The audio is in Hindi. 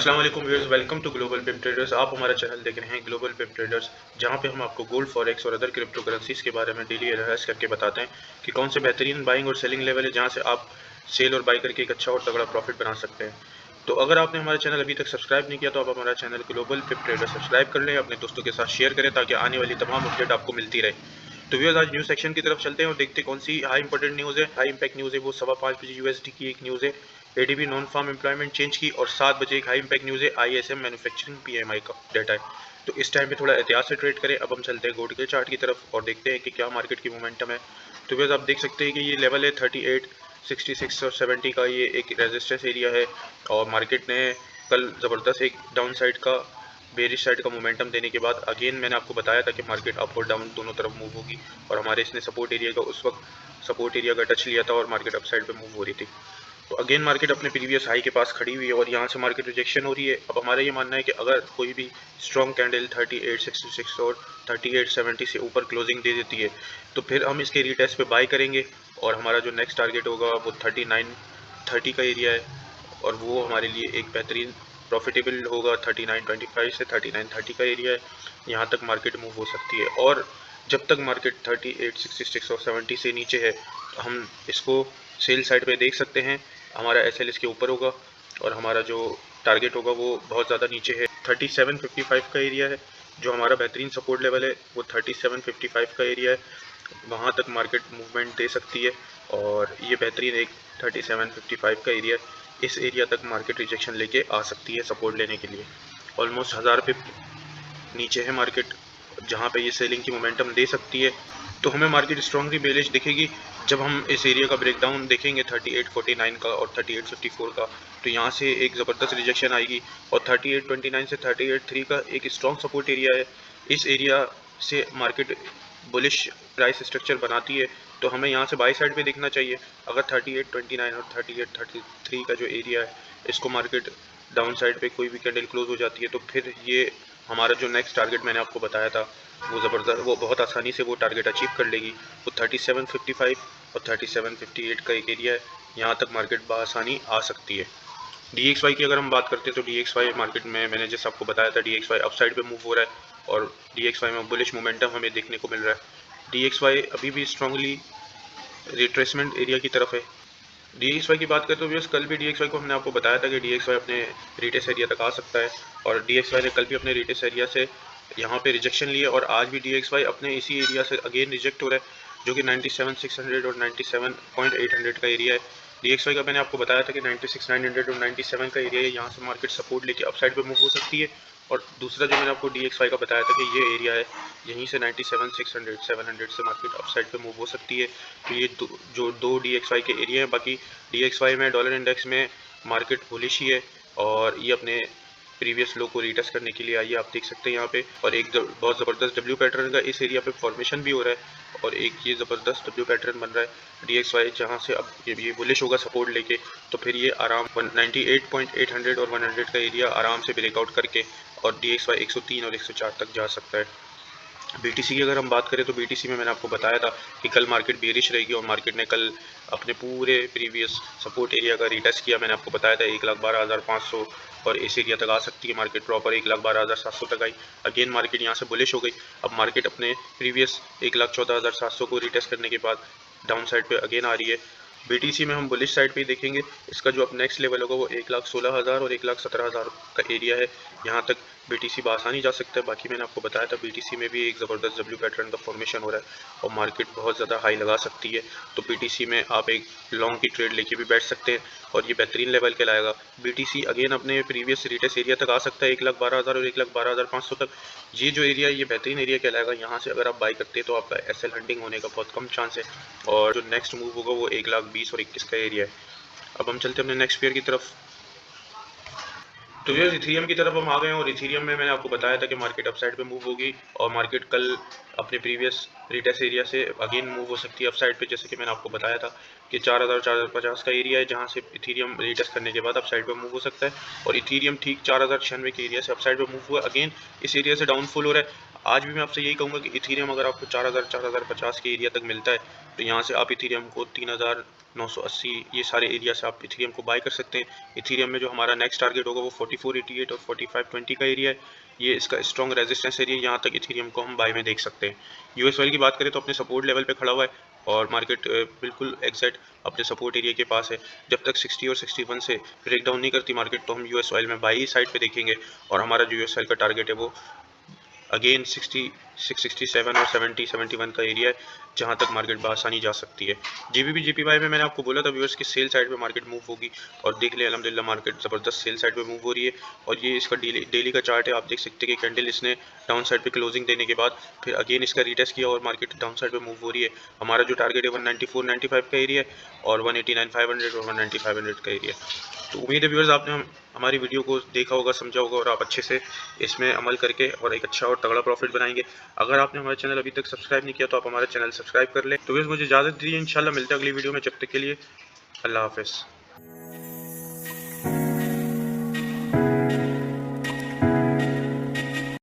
अस्सलाम वालेकुम viewers, welcome to global pip traders. आप हमारा चैनल देख रहे हैं ग्लोबल पिप ट्रेडर्स, जहां पे हम आपको गोल्ड, फॉरेक्स और अदर क्रिप्टो करेंसीज के बारे में डेली एनालाइज करके बताते हैं कि कौन से बेहतरीन बाइंग और सेलिंग लेवल है जहां से आप सेल और बाई करके एक अच्छा और तगड़ा प्रॉफिट बना सकते हैं। तो अगर आपने हमारा चैनल अभी तक सब्सक्राइब नहीं किया तो आप हमारा channel global pip traders subscribe कर लें, अपने दोस्तों के साथ शेयर करें ताकि आने वाली तमाम अपडेट आपको मिलती रहे। तो व्यूअर्स, आज न्यूज़ सेक्शन की तरफ चलते हैं और देखते हैं कौन सी हाई इंपॉर्टेंट न्यूज़ है, हाई इंपैक्ट न्यूज़ है। वो 5.25 बजे यूएसडी की एक न्यूज़ है, ADP non farm employment change की, और 7 बजे एक हाई इंपैक्ट न्यूज़ है, आईएसएम मैन्युफैक्चरिंग पीएमआई का डाटा है। तो इस टाइम पे थोड़ा एहतियात से ट्रेड करें। अब हम चलते हैं गोल्ड के चार्ट की तरफ और देखते हैं कि क्या मार्केट की मोमेंटम है। तो व्यूअर्स, आप देख सकते हैं कि ये लेवल है 38, 66 और 70 का, ये एक रेजिस्टेंस एरिया है। और मार्केट ने कल ज़बरदस्त एक डाउन साइड का, बेरिश साइड का मोमेंटम देने के बाद अगेन मैंने आपको बताया था कि मार्केट अप और डाउन दोनों तरफ मूव होगी, और हमारे इसने सपोर्ट एरिया का उस वक्त सपोर्ट एरिया का टच लिया था और मार्केट अप साइड पे मूव हो रही थी। तो अगेन मार्केट अपने प्रीवियस हाई के पास खड़ी हुई है और यहाँ से मार्केट रिजेक्शन हो रही है। अब हमारा ये मानना है कि अगर कोई भी स्ट्रॉन्ग कैंडल 3866 और 3870 से ऊपर क्लोजिंग दे देती है तो फिर हम इसके रीटेस्ट पे बाय करेंगे, और हमारा जो नेक्स्ट टारगेट होगा वो 3930 का एरिया है, और वो हमारे लिए एक बेहतरीन प्रॉफिटेबल होगा। 3925 से 3930 का एरिया है, यहाँ तक मार्केट मूव हो सकती है। और जब तक मार्केट 3866 और 70 से नीचे है तो हम इसको सेल साइड पे देख सकते हैं। हमारा एसएल इसके ऊपर होगा और हमारा जो टारगेट होगा वो बहुत ज़्यादा नीचे है। 3755 का एरिया है, जो हमारा बेहतरीन सपोर्ट लेवल है वो 3755 का एरिया है, वहाँ तक मार्केट मूवमेंट दे सकती है। और ये बेहतरीन एक 3755 का एरिया, इस एरिया तक मार्केट रिजेक्शन लेके आ सकती है सपोर्ट लेने के लिए। ऑलमोस्ट 1000 पिप नीचे है मार्केट, जहाँ पे ये सेलिंग की मोमेंटम दे सकती है। तो हमें मार्केट स्ट्रॉन्गली बेलिश दिखेगी जब हम इस एरिया का ब्रेकडाउन देखेंगे 3849 का और 3854 का। तो यहाँ से एक ज़बरदस्त रिजेक्शन आएगी, और 3829 से 383 का एक स्ट्रॉन्ग सपोर्ट एरिया है। इस एरिया से मार्केट बुलिश प्राइस स्ट्रक्चर बनाती है, तो हमें यहाँ से बाई साइड पे देखना चाहिए। अगर 3829 और 3833 का जो एरिया है इसको मार्केट डाउन साइड पे कोई भी कैंडल क्लोज हो जाती है तो फिर ये हमारा जो नेक्स्ट टारगेट मैंने आपको बताया था वो ज़बरदस्त, वो बहुत आसानी से वो टारगेट अचीव कर लेगी। वो 3755 और 3758 का एक एरिया है, यहाँ तक मार्केट बआसानी आ सकती है। DXY की अगर हम बात करते हैं तो DXY मार्केट में मैंने जैसे आपको बताया था DXY अपसाइड पे मूव हो रहा है, और DXY में बुलिश मोमेंटम हमें देखने को मिल रहा है। DXY अभी भी स्ट्रांगली रिट्रेसमेंट एरिया की तरफ है। DXY की बात करें तो व्यूअर्स, कल भी DXY को हमने आपको बताया था कि DXY अपने रिटेस्ट एरिया तक आ सकता है, और DXY ने कल भी अपने रिटेस्ट एरिया से यहाँ पे रिजेक्शन लिए, और आज भी DXY अपने इसी एरिया से अगेन रिजेक्ट हो रहा है, जो कि 97,600 और 97,800 का एरिया है। DXY का मैंने आपको बताया था कि 96,900 और 97 का एरिया है, यहाँ से मार्केट सपोर्ट लेके अपसाइड पे मूव हो सकती है। और दूसरा जो मैंने आपको DXY का बताया था कि ये एरिया है, यहीं से 97,600 700 से मार्केट अपसाइड पे मूव हो सकती है। तो ये जो दो DXY के एरिया हैं। बाकी DXY में डॉलर इंडेक्स में मार्केट बुलिश ही है, और ये अपने प्रीवियस लो को रीटेस्ट करने के लिए आई है, आप देख सकते हैं यहाँ पे। और एक बहुत ज़बरदस्त डब्ल्यू पैटर्न का इस एरिया पे फॉर्मेशन भी हो रहा है, और एक ये ज़बरदस्त डब्ल्यू पैटर्न बन रहा है DXY, जहाँ से अब ये बुलिश होगा सपोर्ट लेके, तो फिर ये आराम 98.800 और 100 का एरिया आराम से ब्रेकआउट करके और DXY 103 और 104 तक जा सकता है। BTC की अगर हम बात करें तो BTC में मैंने आपको बताया था कि कल मार्केट बेरिश रहेगी, और मार्केट ने कल अपने पूरे प्रीवियस सपोर्ट एरिया का रीटेस्ट किया। मैंने आपको बताया था 1,12,500, और इस एरिया तक आ सकती है मार्केट प्रॉपर 1,12,700 तक आई। अगेन मार्केट यहाँ से बुलिश हो गई। अब मार्केट अपने प्रीवियस 1,14,700 को रीटेस्ट करने के बाद डाउन साइड पे अगेन आ रही है। BTC में हम बुलिश साइड पे ही देखेंगे। इसका जो अब नेक्स्ट लेवल होगा वो 1,16,000 और 1,17,000 का एरिया है, यहाँ तक BTC बआसानी जा सकता है। बाकी मैंने आपको बताया था BTC में भी एक ज़बरदस्त डब्ल्यू पैटर्न का फॉर्मेशन हो रहा है और मार्केट बहुत ज़्यादा हाई लगा सकती है। तो BTC में आप एक लॉन्ग की ट्रेड लेके भी बैठ सकते हैं, और ये बेहतरीन लेवल के लाएगा। BTC अगेन अपने प्रीवियस रिटेस्ट एरिया तक आ सकता है 1,12,000 और 1,12,500 तक। ये जो एरिया ये बेहतरीन एरिया कहलाएगा। यहाँ से अगर आप बाई करते हैं तो आपका SL हंटिंग होने का बहुत कम चांस है, और जो नेक्स्ट मूव होगा वो 1,20,000 और 21 का एरिया है। अब हम चलते हैं अपने नेक्स्ट पेयर की तरफ। तो ये इथीरियम की तरफ हम आ गए हैं, और इथीरियम में मैंने आपको बताया था कि मार्केट अपसाइड पे मूव होगी, और मार्केट कल अपने प्रीवियस रिटेस्ट एरिया से अगेन मूव हो सकती है अपसाइड पे, जैसे कि मैंने आपको बताया था कि 4050 का एरिया है जहाँ से इथीरियम रिटेस्ट करने के बाद अपसाइड पे मूव हो सकता है, और इथीरियम ठीक 4096 के एरिया से अपसाइड पे मूव हुआ, अगेन इस एरिया से डाउनफॉल हो रहा है। आज भी मैं आपसे यही कहूँगा कि इथीरियम अगर आपको 4050 के एरिया तक मिलता है तो यहाँ से आप इथीरियम को 3980 ये सारे एरिया से आप इथीरियम को बाय कर सकते हैं। इथीरियम में जो हमारा नेक्स्ट टारगेट होगा वो 4488 और 4520 का एरिया है, ये इसका स्ट्रॉन्ग रेजिस्टेंस एरिया, यहाँ तक इथीरियम को हम बाय में देख सकते हैं। यूएस ऑयल की बात करें तो अपने सपोर्ट लेवल पे खड़ा हुआ है और मार्केट बिल्कुल एग्जैक्ट अपने सपोर्ट एरिया के पास है। जब तक 60 और 61 से ब्रेक डाउन नहीं करती मार्केट तो हम यूएस ऑयल में बाई साइड पे देखेंगे, और हमारा जो यूएस ऑयल का टारगेट है वो अगेन 67 और 71 का एरिया है जहां तक मार्केट बआसानी जा सकती है। जीबीबी जीपीवाई में मैंने आपको बोला था व्यूअर्स की सेल साइड पे मार्केट मूव होगी, और देख लें अल्हम्दुलिल्लाह मार्केट ज़बरदस्त सेल साइड पे मूव हो रही है। और ये इसका डेली का चार्ट है, आप देख सकते हैं कि कैंडल इसने डाउन साइड पे क्लोजिंग देने के बाद फिर अगेन इसका रिटेस्ट किया और मार्केट डाउन साइड पे मूव हो रही है। हमारा जो टारगेट है 194-95 का एरिया है और 189-500 और 190-500 का एरिया। तो उम्मीद है व्यूअर्स आपने हमारी वीडियो को देखा होगा, समझा होगा और आप अच्छे से इसमें अमल करके और एक अच्छा और तगड़ा प्रॉफिट बनाएंगे। अगर आपने हमारे चैनल अभी तक सब्सक्राइब नहीं किया तो आप हमारा चैनल सब्सक्राइब कर लें। तो व्यूअर्स मुझे इजाज़त दीजिए, इंशाल्लाह मिलते हैं अगली वीडियो में, जब तक के लिए अल्लाह हाफ़िज़।